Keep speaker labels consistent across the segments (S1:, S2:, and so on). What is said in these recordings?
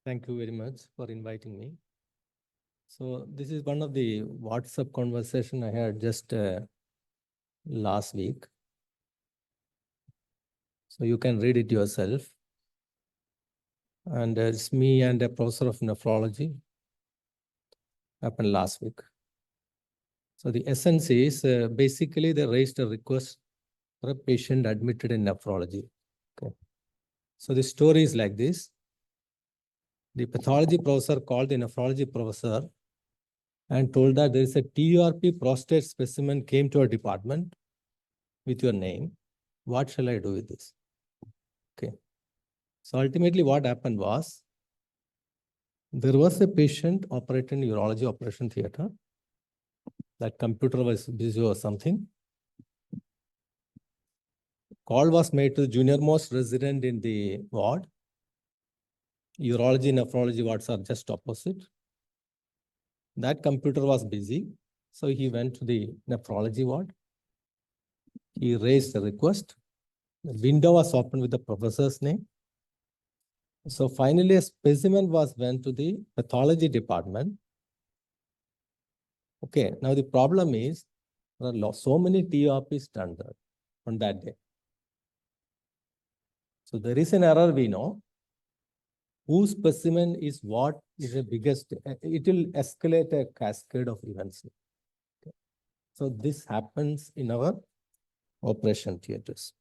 S1: Thank you very much for inviting me. So this is one of the WhatsApp conversation I had just last week. So you can read it yourself. And it's me and a professor of nephrology. Happened last week. So the essence is basically they raised a request for a patient admitted in nephrology. Okay. So the story is like this. The pathology professor called the nephrology professor and told that there is a TURP prostate specimen came to our department with your name. What shall I do with this? Okay. So ultimately what happened was, there was a patient operating in urology operation theater. That computer was busy or something. Call was made to the junior most resident in the ward. Urology, nephrology wards are just opposite. That computer was busy. So he went to the nephrology ward. He raised a request. The window was opened with the professor's name. So finally, a specimen was went to the pathology department. Okay, now the problem is there are so many TURPs done there on that day. So there is an error we know. Whose specimen is what is the biggest, it will escalate a cascade of events. Okay. So this happens in our operation theaters.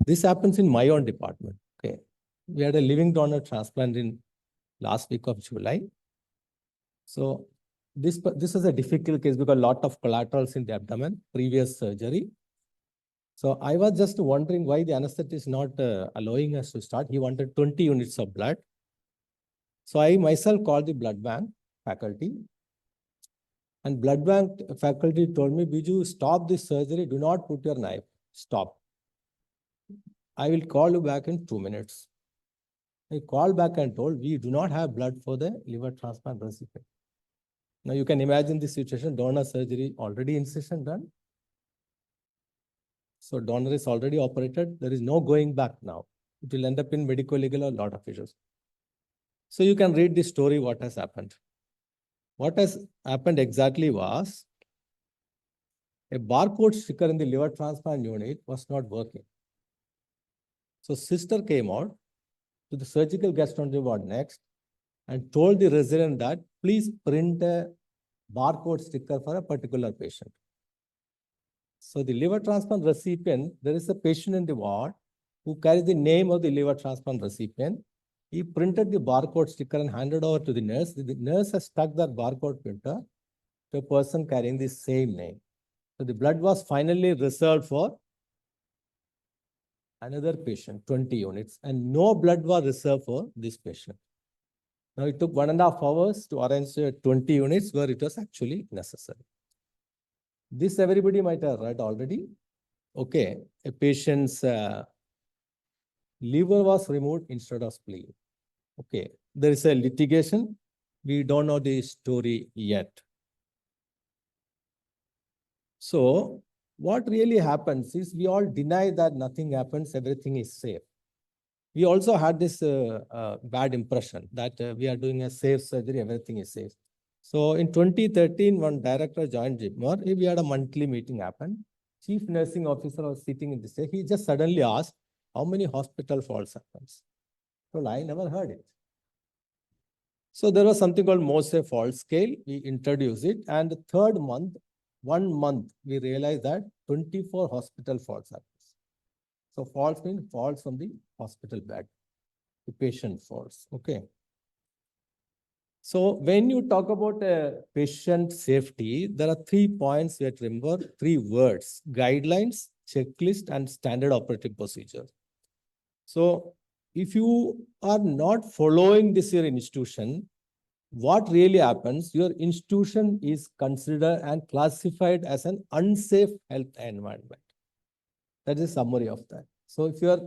S1: This happens in my own department. Okay. We had a living donor transplant in last week of July. So this is a difficult case because a lot of collaterals in the abdomen, previous surgery. So I was just wondering why the anesthetist is not allowing us to start. He wanted 20 units of blood. So I myself called the blood bank faculty. And blood bank faculty told me, Biju, stop this surgery. Do not put your knife. Stop. I will call you back in 2 minutes. I called back and told, we do not have blood for the liver transplant recipient. Now you can imagine the situation, donor surgery already incision done. So donor is already operated. There is no going back now. It will end up in medical legal or a lot of issues. So you can read the story, what has happened. What has happened exactly was, a barcode sticker in the liver transplant unit was not working. So sister came out to the surgical gastroenterology ward next and told the resident that please print a barcode sticker for a particular patient. So the liver transplant recipient, there is a patient in the ward who carries the name of the liver transplant recipient. He printed the barcode sticker and handed over to the nurse. The nurse has stuck that barcode printer to a person carrying the same name. So the blood was finally reserved for another patient, 20 units, and no blood was reserved for this patient. Now it took 1.5 hours to arrange 20 units where it was actually necessary. This everybody might have read already. Okay, a patient's liver was removed instead of spleen. Okay, there is a litigation. We don't know the story yet. So what really happens is we all deny that nothing happens, everything is safe. We also had this bad impression that we are doing a safe surgery, everything is safe. So in 2013, one director joined JIPMER. We had a monthly meeting happen. Chief nursing officer was sitting in the stage. He just suddenly asked, how many hospital falls happens? Well, I never heard it. So there was something called Mose fault scale. We introduced it. And the third month, 1 month, we realized that 24 hospital falls happens. So falls means falls from the hospital bed. The patient falls. Okay. So when you talk about patient safety, there are 3 points we have to remember, 3 words: guidelines, checklist, and standard operating procedure. So if you are not following this your institution, what really happens, your institution is considered and classified as an unsafe health environment. That is a summary of that. So if you are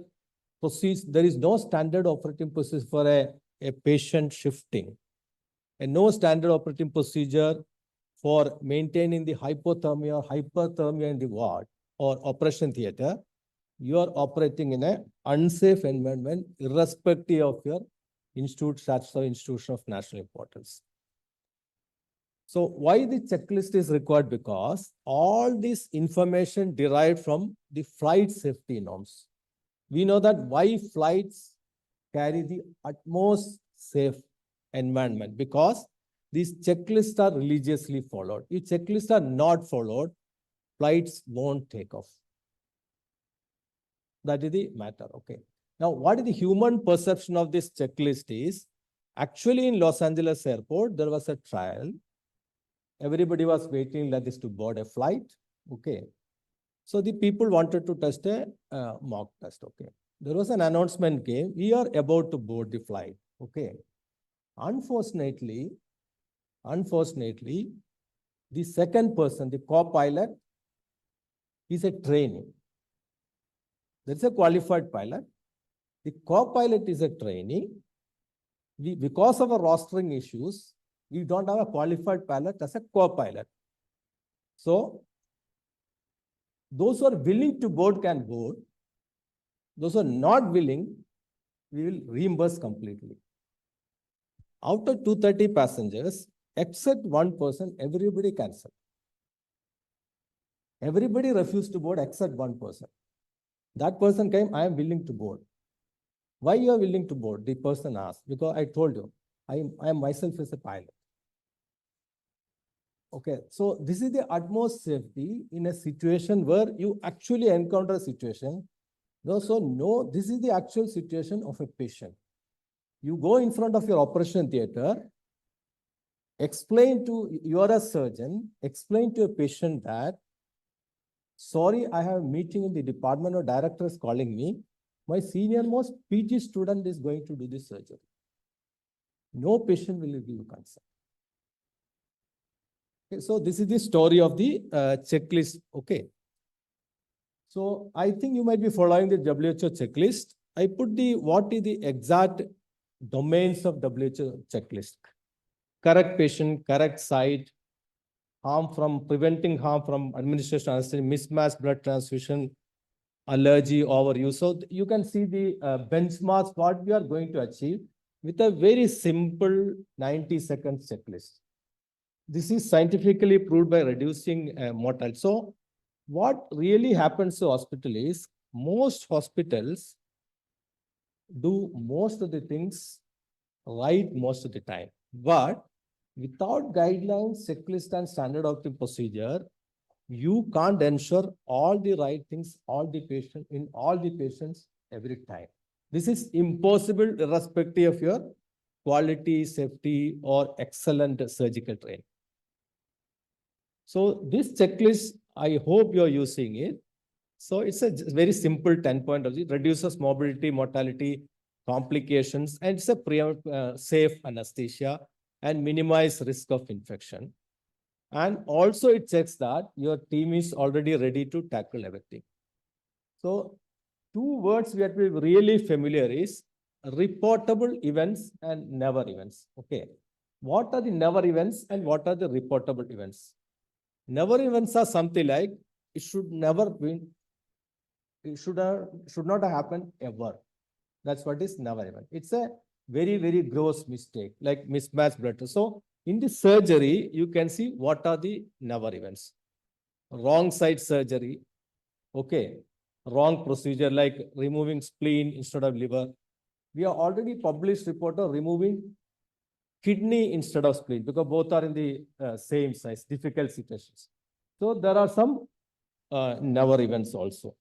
S1: there is no standard operating procedure for a patient shifting, and no standard operating procedure for maintaining the hypothermia or hyperthermia in the ward or operation theater, you are operating in an unsafe environment irrespective of your institution of national importance. So why the checklist is required? Because all this information derived from the flight safety norms. We know that why flights carry the utmost safe environment, because these checklists are religiously followed. If checklists are not followed, flights won't take off. That is the matter. Okay. Now, what is the human perception of this checklist is, actually in Los Angeles airport, there was a trial. Everybody was waiting like this to board a flight. Okay. So the people wanted to test a mock test. Okay. There was an announcement came, we are about to board the flight. Okay. Unfortunately, the second person, the co-pilot, is a trainee. That's a qualified pilot. The co-pilot is a trainee. Because of our rostering issues, we don't have a qualified pilot as a co-pilot. So those who are willing to board can board. Those who are not willing, we will reimburse completely. Out of 230 passengers, except one person, everybody canceled. Everybody refused to board except one person. That person came, I am willing to board. Why you are willing to board? The person asked, because I told you, I am myself as a pilot. Okay, so this is the utmost safety in a situation where you actually encounter a situation. So no, this is the actual situation of a patient. You go in front of your operation theater, explain to, you are a surgeon, explain to a patient that, sorry, I have a meeting in the department or director is calling me. My senior most PG student is going to do this surgery. No patient will give you consent. Okay, so this is the story of the checklist. Okay. So I think you might be following the WHO checklist. I put the, what is the exact domains of WHO checklist? Correct patient, correct site, preventing harm from administration, mismatched blood transfusion, allergy, overuse. So you can see the benchmarks, what we are going to achieve with a very simple 90-second checklist. This is scientifically proved by reducing mortality. So what really happens to hospital is, most hospitals do most of the things right most of the time. But without guidelines, checklist, and standard operating procedure, you can't ensure all the right things, in all the patients every time. This is impossible irrespective of your quality, safety, or excellent surgical training. So this checklist, I hope you're using it. So it's a very simple 10-point objective, reduces morbidity, mortality, complications, and it's a safe anesthesia and minimize risk of infection. And also it checks that your team is already ready to tackle everything. So 2 words we have to be really familiar is reportable events and never events. Okay. What are the never events and what are the reportable events? Never events are something like, it should never be, it should not have happened ever. That's what is never event. It's a very, very gross mistake, like mismatched blood. So in the surgery, you can see what are the never events. Wrong side surgery. Okay. Wrong procedure, like removing spleen instead of liver. We have already published report of removing kidney instead of spleen, because both are in the same size, difficult situations. So there are some never events also.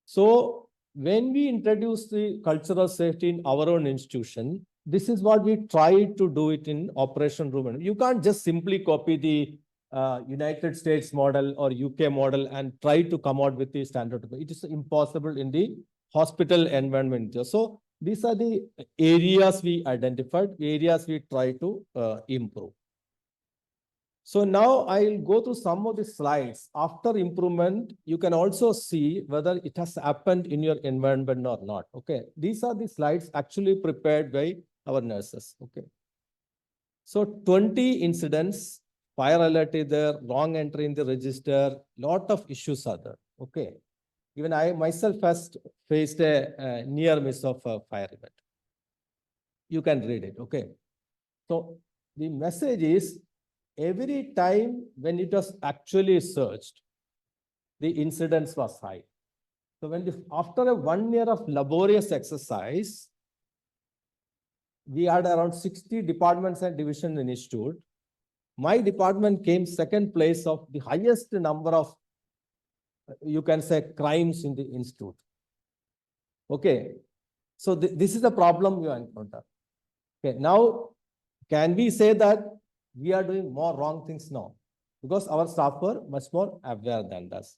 S1: So when we introduce the culture of safety in our own institution, this is what we try to do it in operation room. You can't just simply copy the United States model or UK model and try to come out with the standard. It is impossible in the hospital environment. So these are the areas we identified, areas we try to improve. So now I'll go through some of the slides. After improvement, you can also see whether it has happened in your environment or not. Okay. These are the slides actually prepared by our nurses. Okay. So 20 incidents, fire alert is there, wrong entry in the register, lot of issues are there. Okay. Even I myself has faced a near miss of a fire event. You can read it, okay? So the message is, every time when it was actually searched, the incidence was high. So after a 1 year of laborious exercise, we had around 60 departments and divisions in institute. My department came second place of the highest number of, you can say, crimes in the institute. Okay. So this is the problem you encounter. Okay. Now, can we say that we are doing more wrong things now? Because our staff were much more aware than us.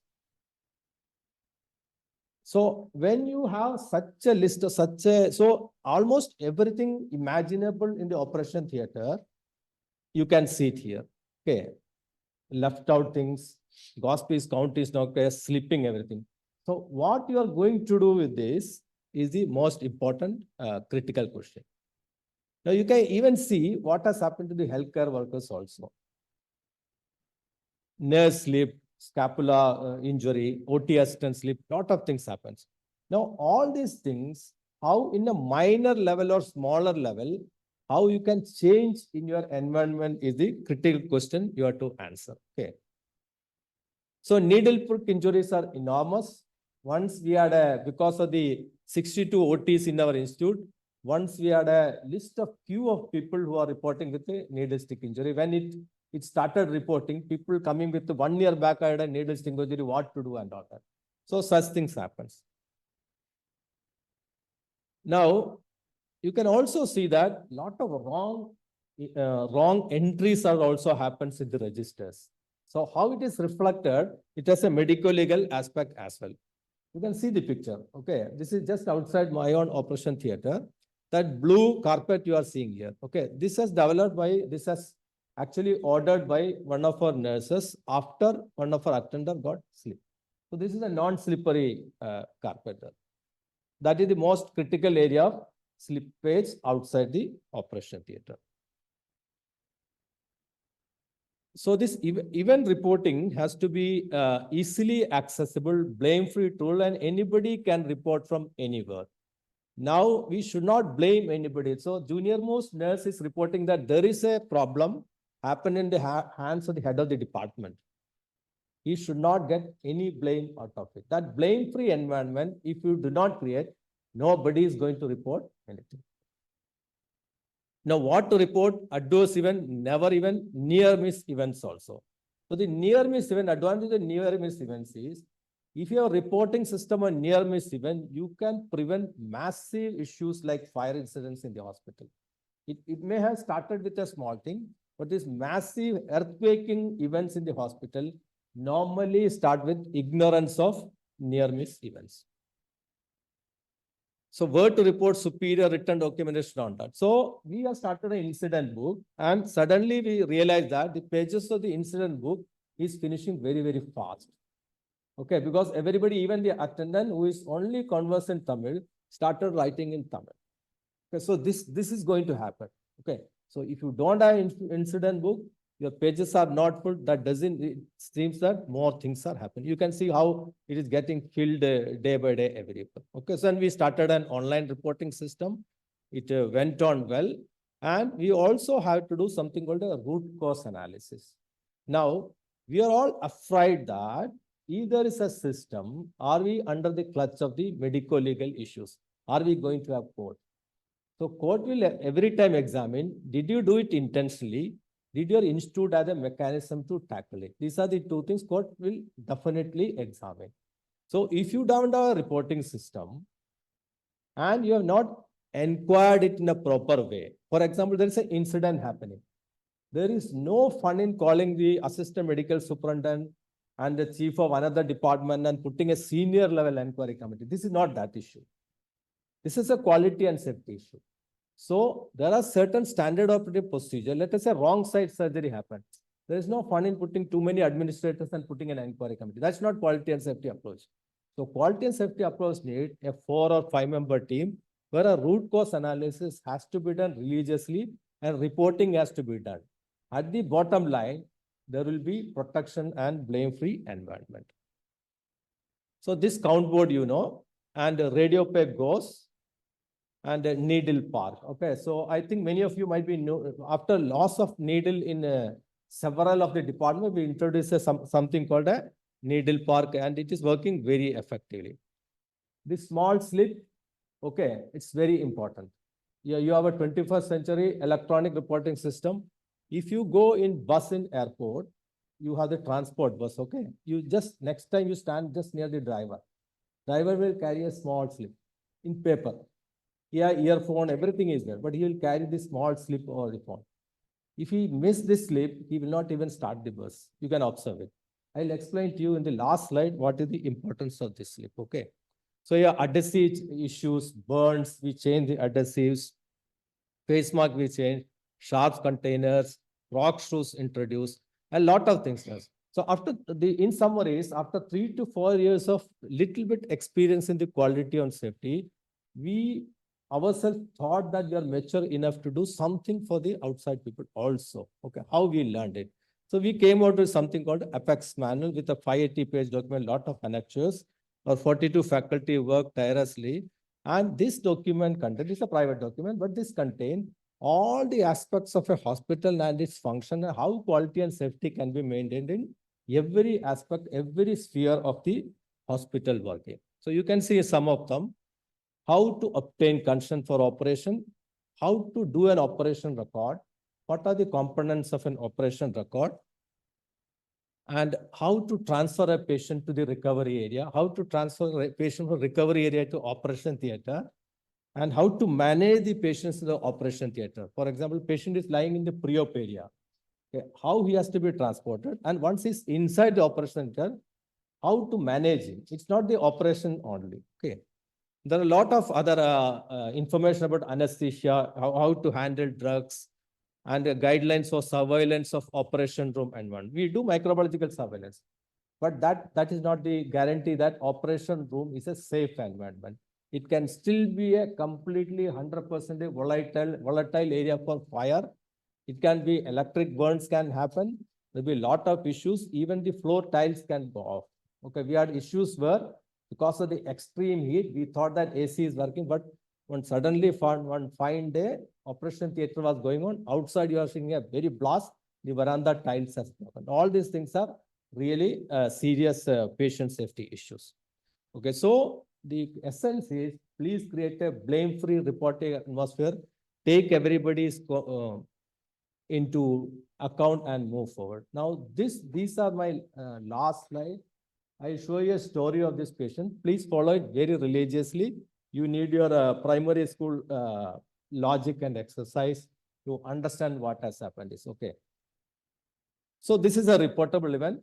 S1: So when you have such a list of so almost everything imaginable in the operation theater, you can see it here. Okay. Left out things, Gospel's count is not clear, slipping everything. So what you are going to do with this is the most important critical question. Now you can even see what has happened to the healthcare workers also. Nurse slip, scapula injury, OT assistant slip, lot of things happens. Now all these things, how in a minor level or smaller level, how you can change in your environment is the critical question you have to answer. Okay. So needle prick injuries are enormous. Once we had because of the 62 OTs in our institute, once we had a list of queue of people who are reporting with a needle stick injury. When it started reporting, people coming with 1 year back, I had a needle stick injury, what to do and all that. So such things happens. Now, you can also see that lot of wrong entries are also happens in the registers. So how it is reflected, it has a medico-legal aspect as well. You can see the picture. Okay, this is just outside my own operation theater. That blue carpet you are seeing here. Okay, this has actually ordered by one of our nurses after one of our attendant got slipped. So this is a non-slippery carpet. That is the most critical area of slippage outside the operation theater. So this event reporting has to be easily accessible, blame-free tool, and anybody can report from anywhere. Now, we should not blame anybody. So junior most nurse is reporting that there is a problem happen in the hands of the head of the department. He should not get any blame out of it. That blame-free environment, if you do not create, nobody is going to report anything. Now, what to report? Adverse event, never even near miss events also. So the near miss event, advantage of near miss events is, if you are reporting system on near miss event, you can prevent massive issues like fire incidents in the hospital. It may have started with a small thing, but these massive earthquaking events in the hospital normally start with ignorance of near miss events. So where to report superior written documentation on that. So we have started an incident book, and suddenly we realized that the pages of the incident book is finishing very, very fast. Okay, because everybody, even the attendant who is only conversant Tamil, started writing in Tamil. Okay, so this is going to happen. Okay, so if you don't have incident book, your pages are not full. That doesn't, it seems that more things are happening. You can see how it is getting filled day by day every year. Okay, so then we started an online reporting system. It went on well. And we also have to do something called a root cause analysis. Now, we are all afraid that either is a system, are we under the clutch of the medico-legal issues? Are we going to have court? So court will every time examine, did you do it intentionally? Did your institute have a mechanism to tackle it? These are the two things court will definitely examine. So if you don't have a reporting system and you have not inquired it in a proper way, for example, there is an incident happening. There is no fun in calling the assistant medical superintendent and the chief of another department and putting a senior level inquiry committee. This is not that issue. This is a quality and safety issue. So there are certain standard operative procedure. Let us say wrong side surgery happened. There is no fun in putting too many administrators and putting an inquiry committee. That's not quality and safety approach. So quality and safety approach need a 4 or 5 member team where a root cause analysis has to be done religiously and reporting has to be done. At the bottom line, there will be protection and blame-free environment. So this count board, you know, and radio peg goes and a needle park. Okay, so I think many of you might be know, after loss of needle in several of the departments, we introduced something called a needle park, and it is working very effectively. This small slip, okay, it's very important. You have a 21st century electronic reporting system. If you go in bus in airport, you have the transport bus, okay? You just, next time you stand just near the driver. Driver will carry a small slip in paper. Yeah, earphone, everything is there, but he will carry this small slip over the phone. If he miss this slip, he will not even start the bus. You can observe it. I'll explain to you in the last slide what is the importance of this slip, okay? So yeah, adhesive issues, burns, we change the adhesives, face mark we change, sharps containers, rock shoes introduced, a lot of things. So after in summaries, after 3 to 4 years of little bit experience in the quality and safety, we ourselves thought that we are mature enough to do something for the outside people also. Okay, how we learned it. So we came out with something called Apex Manual with a 580-page document, lot of annexures. Our 42 faculty worked tirelessly. And this document contains, it's a private document, but this contains all the aspects of a hospital and its function, and how quality and safety can be maintained in every aspect, every sphere of the hospital working. So you can see some of them. How to obtain consent for operation, how to do an operation record, what are the components of an operation record, and how to transfer a patient to the recovery area, how to transfer a patient from recovery area to operation theater, and how to manage the patients in the operation theater. For example, patient is lying in the pre-op area. Okay, how he has to be transported, and once he's inside the operation theater, how to manage him. It's not the operation only. Okay. There are a lot of other information about anesthesia, how to handle drugs, and guidelines for surveillance of operation room environment. We do microbiological surveillance, but that is not the guarantee that operation room is a safe environment. It can still be a completely 100% volatile area for fire. It can be electric burns can happen. There'll be a lot of issues. Even the floor tiles can go off. Okay, we had issues where because of the extreme heat, we thought that AC is working, but when suddenly one fine day, operation theater was going on, outside you are seeing a very blast, the veranda tiles has broken. All these things are really serious patient safety issues. Okay, so the essence is please create a blame-free reporting atmosphere, take everybody's into account and move forward. Now, these are my last slide. I'll show you a story of this patient. Please follow it very religiously. You need your primary school logic and exercise to understand what has happened. Is okay. So this is a reportable event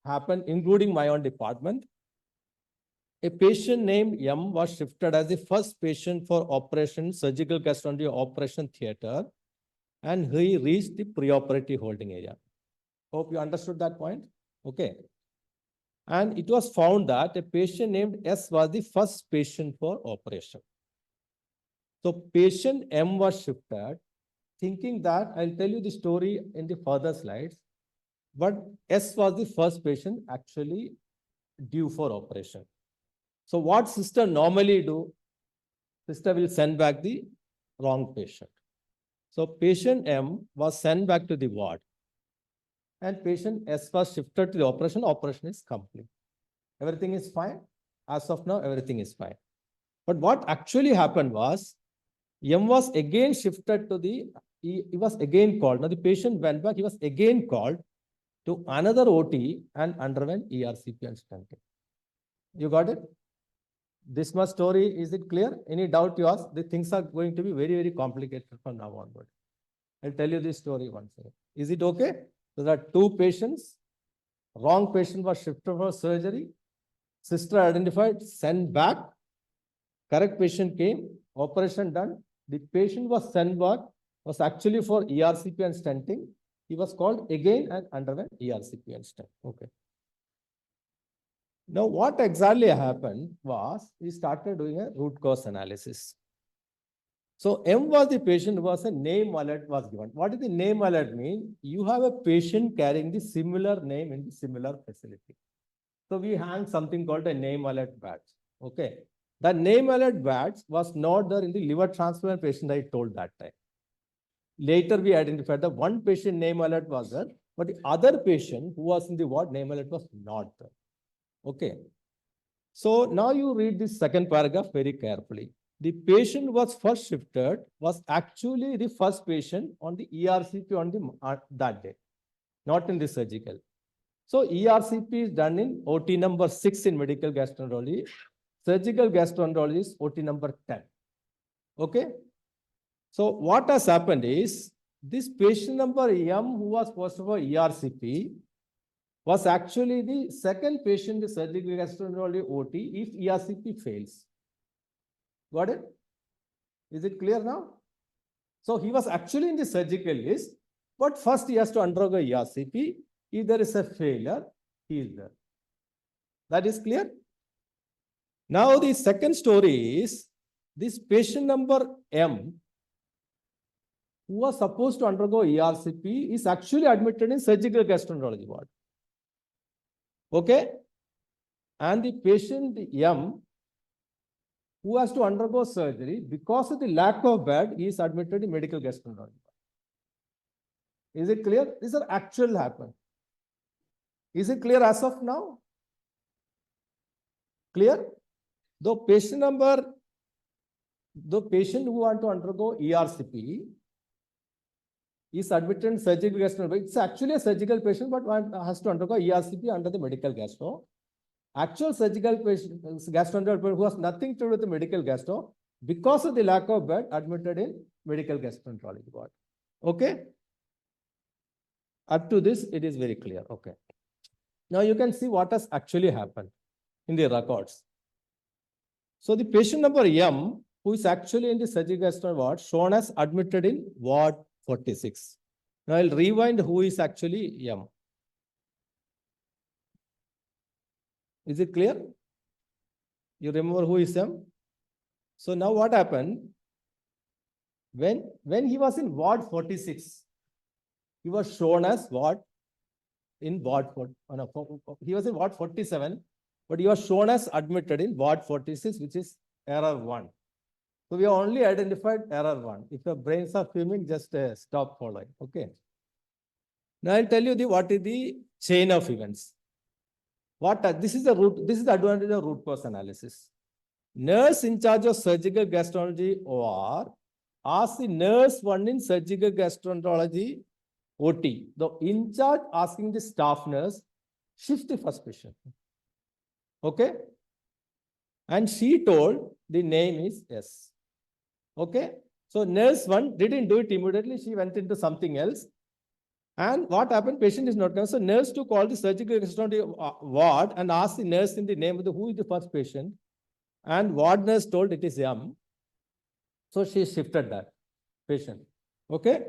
S1: happened, including my own department. A patient named M was shifted as the first patient for operation, surgical gastroenterology operation theater, and he reached the preoperative holding area. Hope you understood that point. Okay. And it was found that a patient named S was the first patient for operation. So patient M was shifted, thinking that I'll tell you the story in the further slides, but S was the first patient actually due for operation. So what sister normally do? Sister will send back the wrong patient. So patient M was sent back to the ward, and patient S was shifted to the operation. Operation is complete. Everything is fine. As of now, everything is fine. But what actually happened was, M was again shifted to the, he was again called. Now the patient went back, he was again called to another OT and underwent ERCP and stenting. You got it? This much story, is it clear? Any doubt you ask? The things are going to be very, very complicated from now onward. I'll tell you this story once again. Is it okay? So there are two patients. Wrong patient was shifted for surgery. Sister identified, sent back. Correct patient came, operation done. The patient was sent back, was actually for ERCP and stenting. He was called again and underwent ERCP and stent. Okay. Now, what exactly happened was we started doing a root cause analysis. So M was the patient who was a name alert was given. What does the name alert mean? You have a patient carrying the similar name in the similar facility. So we hang something called a name alert badge. Okay. The name alert badge was not there in the liver transplant patient I told that time. Later, we identified the one patient name alert was there, but the other patient who was in the ward name alert was not there. Okay. So now you read this second paragraph very carefully. The patient was first shifted was actually the first patient on the ERCP on the that day, not in the surgical. So ERCP is done in OT number 6 in medical gastroenterology. Surgical gastroenterology is OT number 10. Okay. So what has happened is this patient number M who was first for ERCP was actually the second patient in surgical gastroenterology OT if ERCP fails. Got it? Is it clear now? So he was actually in the surgical list, but first he has to undergo ERCP. If there is a failure, he is there. That is clear? Now the second story is this patient number M who was supposed to undergo ERCP is actually admitted in surgical gastroenterology ward. Okay? And the patient M who has to undergo surgery because of the lack of bed is admitted in medical gastroenterology. Is it clear? These are actual happen. Is it clear as of now? Clear? The patient who want to undergo ERCP is admitted in surgical gastroenterology. It's actually a surgical patient, but one has to undergo ERCP under the medical gastro. Actual surgical patient, gastroenterologist who has nothing to do with the medical gastro, because of the lack of bed, admitted in medical gastroenterology ward. Okay? Up to this, it is very clear. Okay. Now you can see what has actually happened in the records. So the patient number M, who is actually in the surgical gastroenterology ward, shown as admitted in ward 46. Now I'll rewind who is actually M. Is it clear? You remember who is M? So now what happened? When he was in ward 46, he was shown as what? In ward 4, he was in ward 47, but he was shown as admitted in ward 46, which is error 1. So we have only identified error 1. If your brains are fuming, just stop following. Okay. Now I'll tell you what is the chain of events. This is the advantage of root cause analysis. Nurse in charge of surgical gastroenterology OR asks the nurse 1 in surgical gastroenterology OT. The in charge asking the staff nurse, shift the first patient. Okay? And she told the name is S. Okay? So nurse 1 didn't do it immediately. She went into something else. And what happened? Patient is not coming. So nurse to call the surgical gastroenterology ward and ask the nurse in the name of who is the first patient. And ward nurse told it is M. So she shifted that patient. Okay?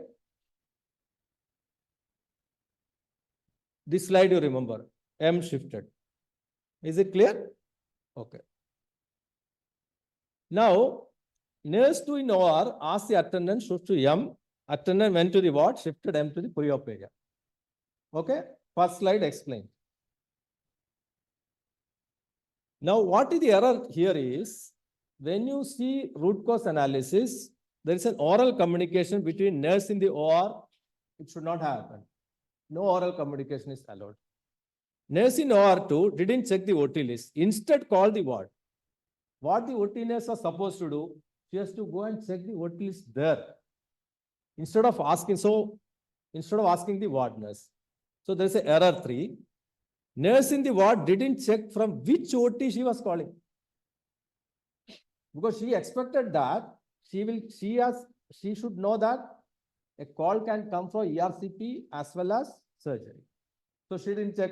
S1: This slide you remember. M shifted. Is it clear? Okay. Now, nurse 2 in OR asked the attendant shift to M. Attendant went to the ward, shifted M to the pre-op area. Okay? First slide explained. Now, what is the error here is, when you see root cause analysis, there is an oral communication between nurse in the OR. It should not happen. No oral communication is allowed. Nurse in OR2 didn't check the OT list. Instead, called the ward. What the OT nurse was supposed to do, she has to go and check the OT list there. Instead of asking the ward nurse. So there's an error 3. Nurse in the ward didn't check from which OT she was calling. Because she expected that she should know that a call can come for ERCP as well as surgery. So she didn't check.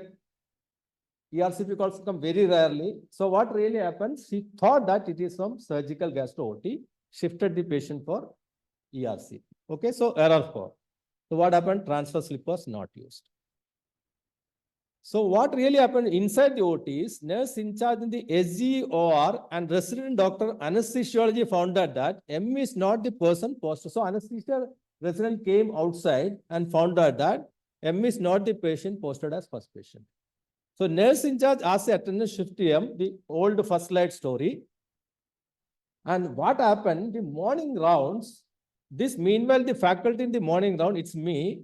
S1: ERCP calls come very rarely. So what really happens? She thought that it is from surgical gastro OT, shifted the patient for ERCP. Okay, so error 4. So what happened? Transfer slip was not used. So what really happened inside the OTs, nurse in charge in the SGOR and resident doctor anesthesiology found that M is not the person posted. So anesthesia resident came outside and found out that M is not the patient posted as first patient. So nurse in charge asked the attendant shift to M, the old first slide story. And what happened, the morning rounds, this meanwhile, the faculty in the morning round, it's me,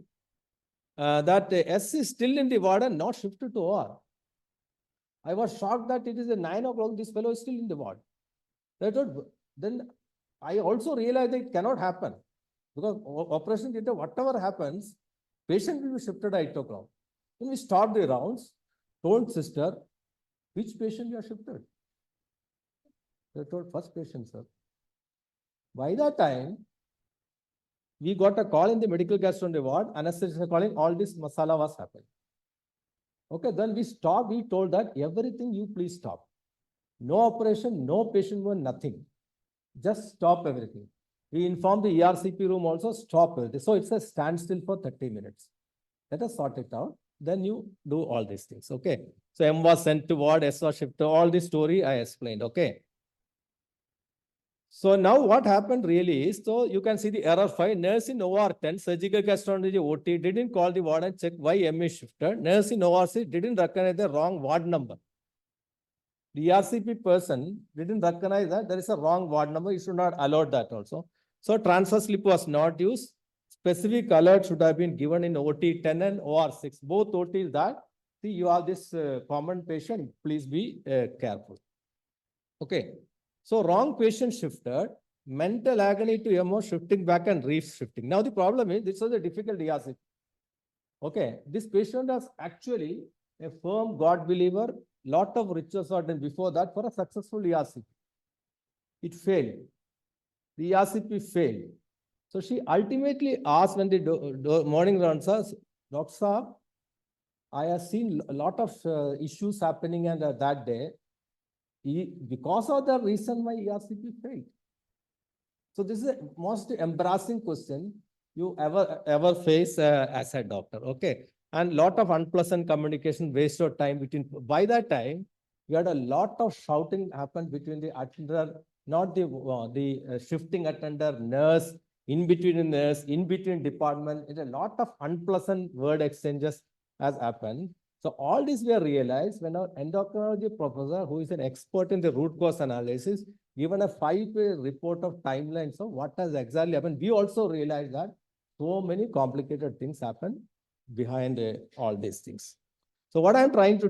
S1: that S is still in the ward and not shifted to OR. I was shocked that it is a 9 o'clock, this fellow is still in the ward. Then I also realized that it cannot happen because operation theatre, whatever happens, patient will be shifted at 8 o'clock. When we start the rounds, told sister, which patient you are shifted? They told first patient, sir. By that time, we got a call in the medical gastroenterology ward, anesthesia calling, all this masala was happening. Okay, then we stopped, we told that everything you please stop. No operation, no patient, nothing. Just stop everything. We informed the ERCP room also, stop everything. So it's a standstill for 30 minutes. Let us sort it out. Then you do all these things. Okay. So M was sent to ward, S was shifted. All this story I explained. Okay. So now what happened really is, so you can see the error 5, nurse in OR 10, surgical gastroenterology OT didn't call the ward and check why M is shifted. Nurse in ORC didn't recognize the wrong ward number. The ERCP person didn't recognize that there is a wrong ward number. You should not allow that also. So transfer slip was not used. Specific alert should have been given in OT 10 and OR 6. Both OTs that, see, you have this common patient, please be careful. Okay. So wrong patient shifted, mental agony to MO shifting back and re-shifting. Now the problem is, this was a difficult ERCP. Okay. This patient was actually a firm God believer. Lot of rituals are done before that for a successful ERCP. It failed. The ERCP failed. So she ultimately asked when the morning rounds, Dr. Saab, I have seen a lot of issues happening and that day, because of the reason my ERCP failed. So this is the most embarrassing question you ever face as a doctor. Okay. And lot of unpleasant communication, waste of time between. By that time, we had a lot of shouting happened between the attender, not the shifting attender, nurse, in between nurse, in between department. It's a lot of unpleasant word exchanges has happened. So all this we realized when our endocrinology professor, who is an expert in the root cause analysis, given a 5-page report of timelines of what has exactly happened. We also realized that so many complicated things happen behind all these things. So what I'm trying to tell